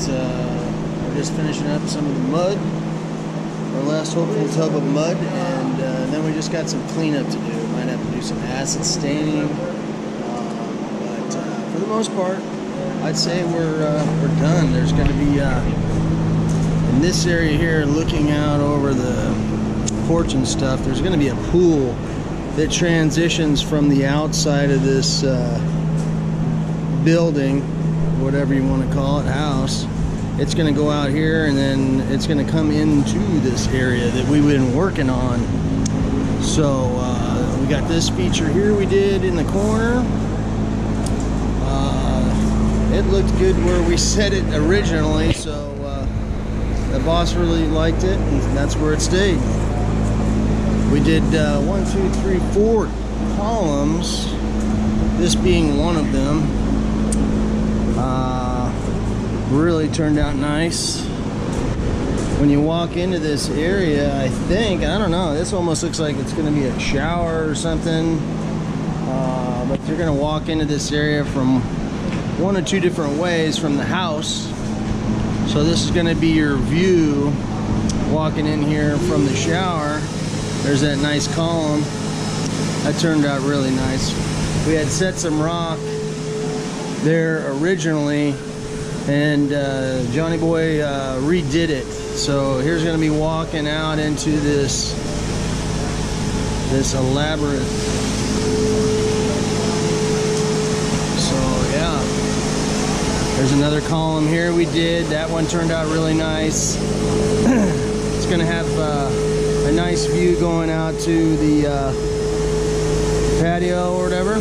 We're just finishing up some of the mud, our last hopeful tub of mud, and then we just got some cleanup to do. Might have to do some acid staining, but for the most part, I'd say we're done. There's going to be in this area here, looking out over the porch and stuff, there's going to be a pool that transitions from the outside of this building, whatever you want to call it, house. It's going to go out here, and then it's going to come into this area that we've been working on. So we got this feature here we did in the corner. It looked good where we set it originally, so the boss really liked it, and that's where it stayed. We did 1, 2, 3, 4 columns, this being one of them. Really turned out nice. When you walk into this area, I don't know, this almost looks like it's going to be a shower or something. But you're going to walk into this area from one or two different ways from the house. So this is going to be your view walking in here from the shower. There's that nice column. That turned out really nice. We had set some rock there originally, and Johnny Boy redid it. So here's going to be walking out into this elaborate. So yeah, there's another column here we did. That one turned out really nice. It's going to have a nice view going out to the patio or whatever.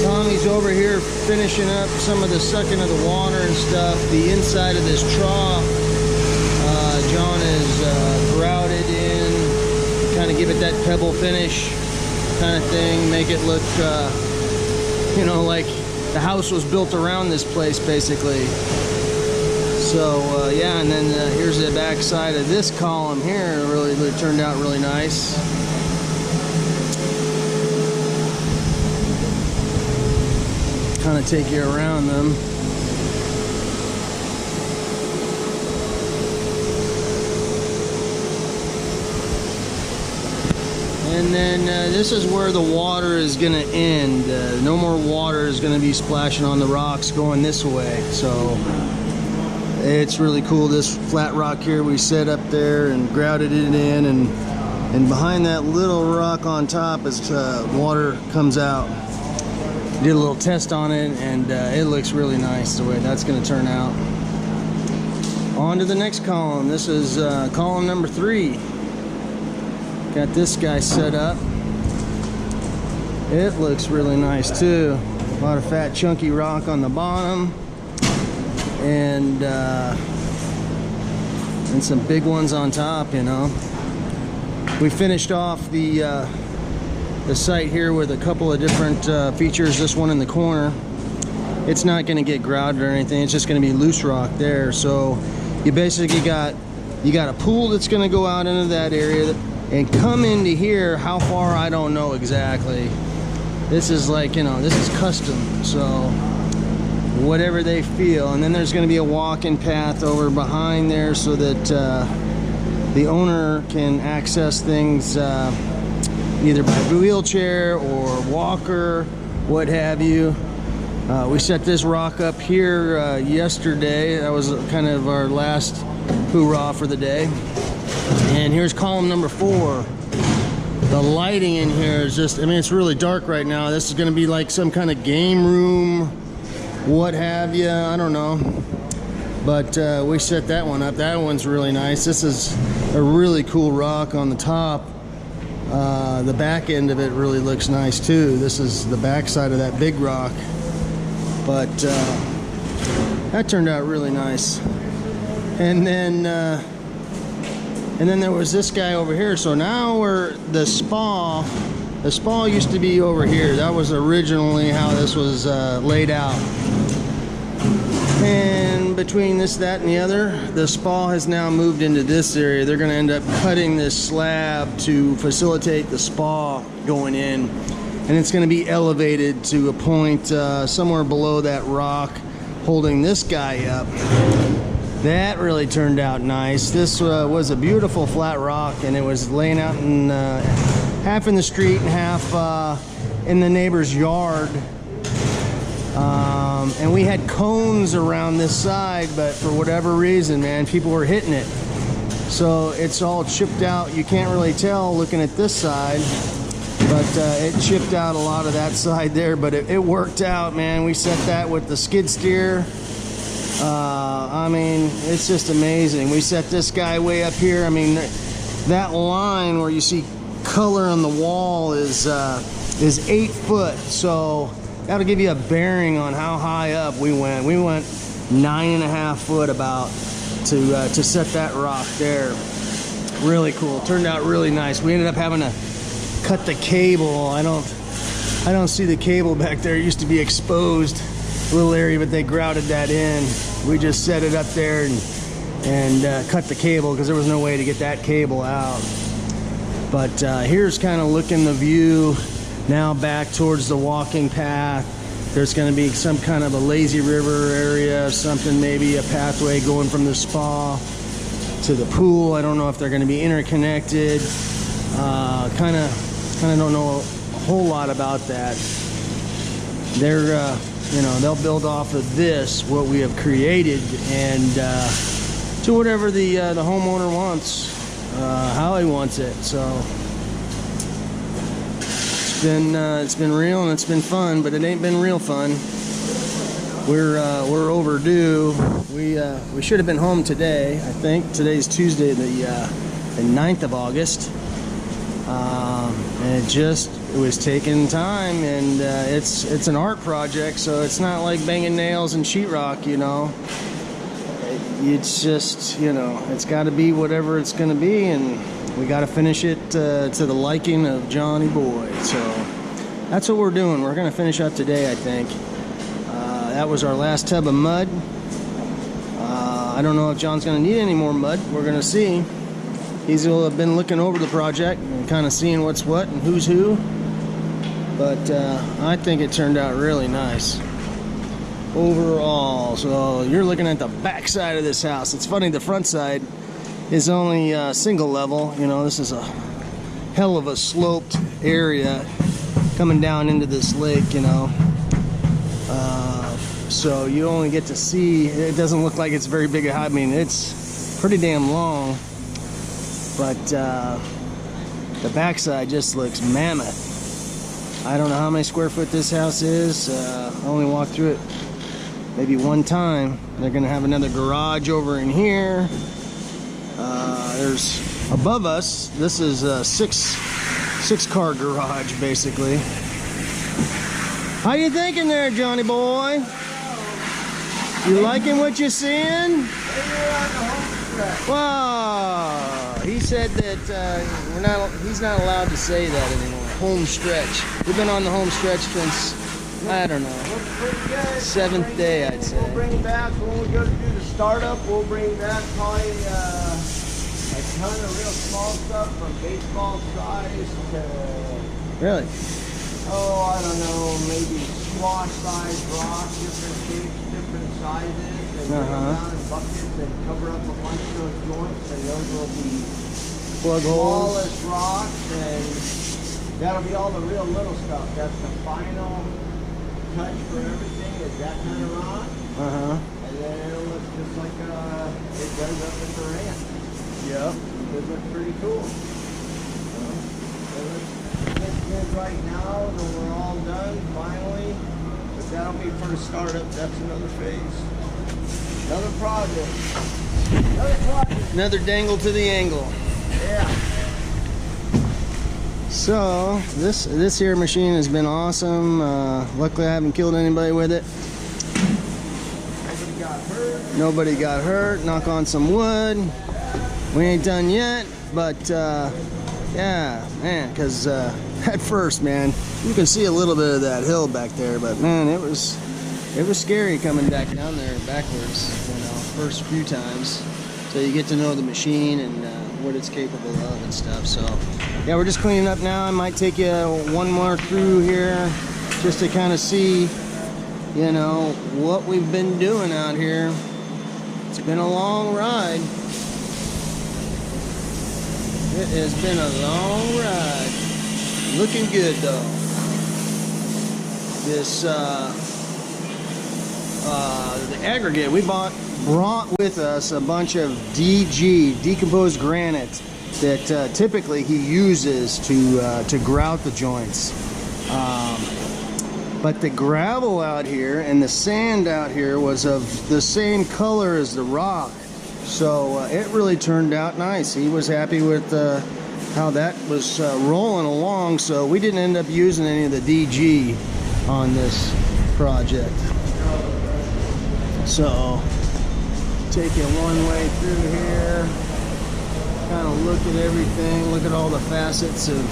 Tommy's over here finishing up some of the sucking of the water and stuff. The inside of this trough, John is grouted in, kind of give it that pebble finish kind of thing, make it look, you know, like the house was built around this place basically. So yeah, and then here's the back side of this column here. It really turned out really nice. Kind of take you around them. And then this is where the water is going to end. No more water is going to be splashing on the rocks going this way. So it's really cool. This flat rock here we set up there and grouted it in, and behind that little rock on top is water comes out. Did a little test on it, and it looks really nice the way that's going to turn out. On to the next column. This is column number 3. Got this guy set up. It looks really nice too. A lot of fat chunky rock on the bottom, and some big ones on top, you know. We finished off the site here with a couple of different features. This one in the corner, it's not going to get grouted or anything. It's just going to be loose rock there. So you basically got a pool that's going to go out into that area and come into here. How far, I don't know exactly. This is like, you know, this is custom, so whatever they feel. And then there's going to be a walking path over behind there so that the owner can access things either by wheelchair or walker, what have you. We set this rock up here yesterday. That was kind of our last hoorah for the day. And here's column number 4. The lighting in here is just, I mean, it's really dark right now. This is going to be like some kind of game room, what have you, I don't know. But we set that one up. That one's really nice. This is a really cool rock on the top. The back end of it really looks nice too. This is the back side of that big rock. But that turned out really nice. And then there was this guy over here. So now we're the spa used to be over here. That was originally how this was laid out. And between this, that, and the other, the spa has now moved into this area. They're going to end up cutting this slab to facilitate the spa going in. And it's going to be elevated to a point somewhere below that rock. holding this guy up. That really turned out nice. This was a beautiful flat rock, and it was laying out in half in the street and half in the neighbor's yard. And we had cones around this side, but for whatever reason, man, people were hitting it. So it's all chipped out. You can't really tell looking at this side, but it chipped out a lot of that side there, but it worked out, man. We set that with the skid steer. I mean, it's just amazing. We set this guy way up here. I mean, that line where you see color on the wall is 8 foot. So that'll give you a bearing on how high up we went. We went 9.5 foot about to set that rock there. Really cool. Turned out really nice. We ended up having to cut the cable. I don't see the cable back there. It used to be exposed little area, but they grouted that in. We just set it up there and cut the cable because there was no way to get that cable out. But here's kind of looking the view now back towards the walking path. There's going to be some kind of a lazy river area, something, maybe a pathway going from the spa to the pool. I don't know if they're going to be interconnected. Kind of don't know a whole lot about that. They're you know, they'll build off of this, what we have created, and to whatever the homeowner wants, how he wants it. So it's been real and it's been fun, but it ain't been real fun. We're overdue. We should have been home today. I think today's Tuesday, the 9th of August. And it was taking time, and it's an art project, so it's not like banging nails and sheetrock, you know. It's just, you know, it's got to be whatever it's going to be, and we got to finish it to the liking of Johnny Boy. So that's what we're doing. We're going to finish up today, I think. That was our last tub of mud. I don't know if John's going to need any more mud. We're going to see. He's been looking over the project and kind of seeing what's what and who's who. But I think it turned out really nice overall. So you're looking at the back side of this house. It's funny, the front side is only single level. You know, this is a hell of a sloped area coming down into this lake, you know. So you only get to see, it doesn't look like it's very big. I mean, it's pretty damn long. But the backside just looks mammoth. I don't know how many square foot this house is. I only walked through it maybe one time. They're gonna have another garage over in here. There's above us, this is a six car garage basically. How you thinking there, Johnny boy? You liking what you're seeing? Wow. He said that he's not allowed to say that anymore. Home stretch. We've been on the home stretch since, I don't know, 7th day, I'd say. We'll bring back, when we go to do the startup, we'll bring back probably a ton of real small stuff from baseball size to... Really? Oh, I don't know, maybe squash size rock, different shapes, different sizes. And bring them down in buckets and cover up a bunch of those joints, and those will be plug holes, smallest rocks, and that'll be all the real little stuff. That's the final touch for everything, is that kind of rock. And then it'll look just like it does up in the ranch. Yep. It looks pretty cool. It looks good right now, and we're all done finally. But that'll be for the startup. That's another phase. Another project. Another project. Another dangle to the angle. Yeah. So this here machine has been awesome. Luckily I haven't killed anybody with it. Nobody got hurt. Nobody got hurt. Knock on some wood. We ain't done yet, but yeah, man, because at first, man, you can see a little bit of that hill back there, but man, it was scary coming back down there backwards, you know, first few times. So you get to know the machine and what it's capable of and stuff. So yeah, we're just cleaning up now. I might take you one more through here just to kind of see you know, what we've been doing out here. It's been a long ride. It has been a long ride. Looking good though. This the aggregate we brought with us a bunch of DG, decomposed granite, that typically he uses to grout the joints. But the gravel out here and the sand out here was of the same color as the rock, so it really turned out nice. He was happy with how that was rolling along, so we didn't end up using any of the DG on this project. So take it one way through here, kind of look at everything, look at all the facets of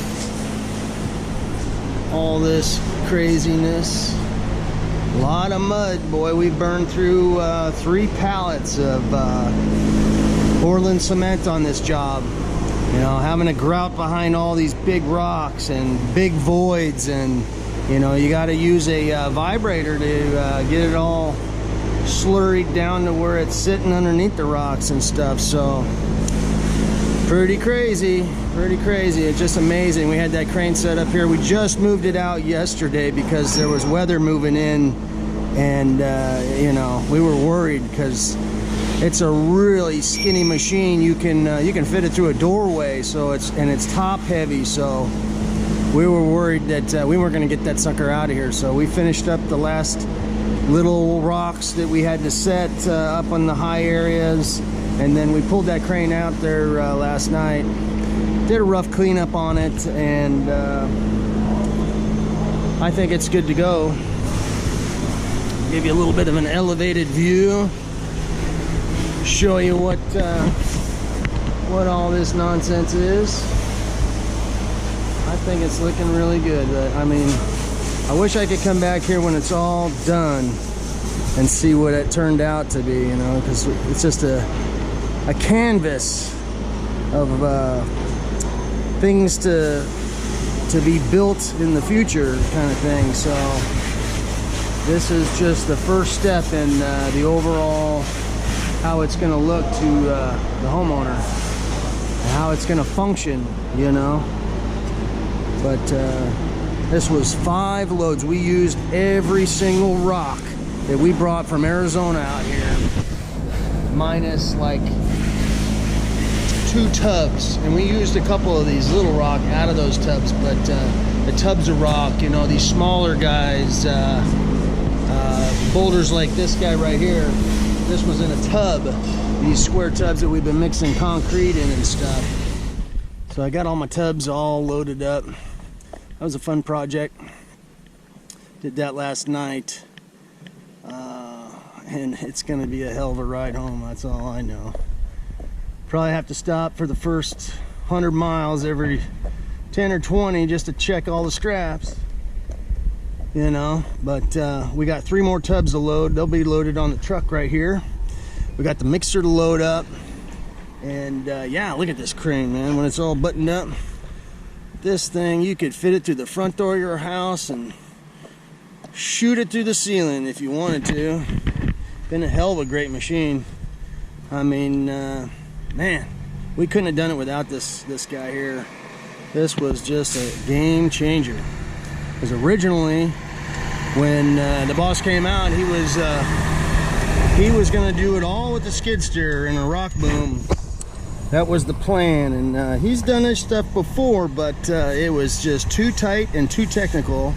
all this craziness. A lot of mud, boy. We burned through 3 pallets of Portland cement on this job. You know, having to grout behind all these big rocks and big voids, and you know, you got to use a vibrator to get it all slurried down to where it's sitting underneath the rocks and stuff. So pretty crazy, pretty crazy. It's just amazing. We had that crane set up here. We just moved it out yesterday because there was weather moving in, and you know, we were worried because it's a really skinny machine. You can fit it through a doorway, so it's top heavy, so we were worried that we weren't going to get that sucker out of here. So we finished up the last little rocks that we had to set up on the high areas, and then we pulled that crane out there last night, did a rough cleanup on it, and I think it's good to go. Give you a little bit of an elevated view, show you what all this nonsense is. I think it's looking really good. I mean, I wish I could come back here when it's all done and see what it turned out to be, you know, because it's just a canvas of things to be built in the future kind of thing. So this is just the first step in the overall how it's going to look to the homeowner and how it's going to function, you know. But this was 5 loads. We used every single rock that we brought from Arizona out here, minus like 2 tubs, and we used a couple of these little rock out of those tubs. But the tubs of rock, you know, these smaller guys, boulders like this guy right here, this was in a tub, these square tubs that we've been mixing concrete in and stuff. So I got all my tubs all loaded up. That was a fun project. Did that last night, and it's gonna be a hell of a ride home, that's all I know. Probably have to stop for the first 100 miles every 10 or 20 just to check all the straps, you know. But we got 3 more tubs to load. They'll be loaded on the truck right here. We got the mixer to load up, and yeah, look at this crane, man. When it's all buttoned up, this thing, you could fit it through the front door of your house and shoot it through the ceiling if you wanted to. Been a hell of a great machine. I mean, man, we couldn't have done it without this guy here. This was just a game changer. Because originally, when the boss came out, he was gonna do it all with the skid steer and a rock boom. That was the plan, and he's done this stuff before, but it was just too tight and too technical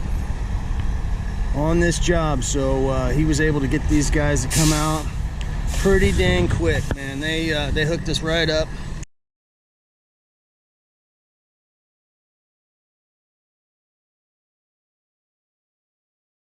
on this job. So he was able to get these guys to come out pretty dang quick, man. They hooked us right up.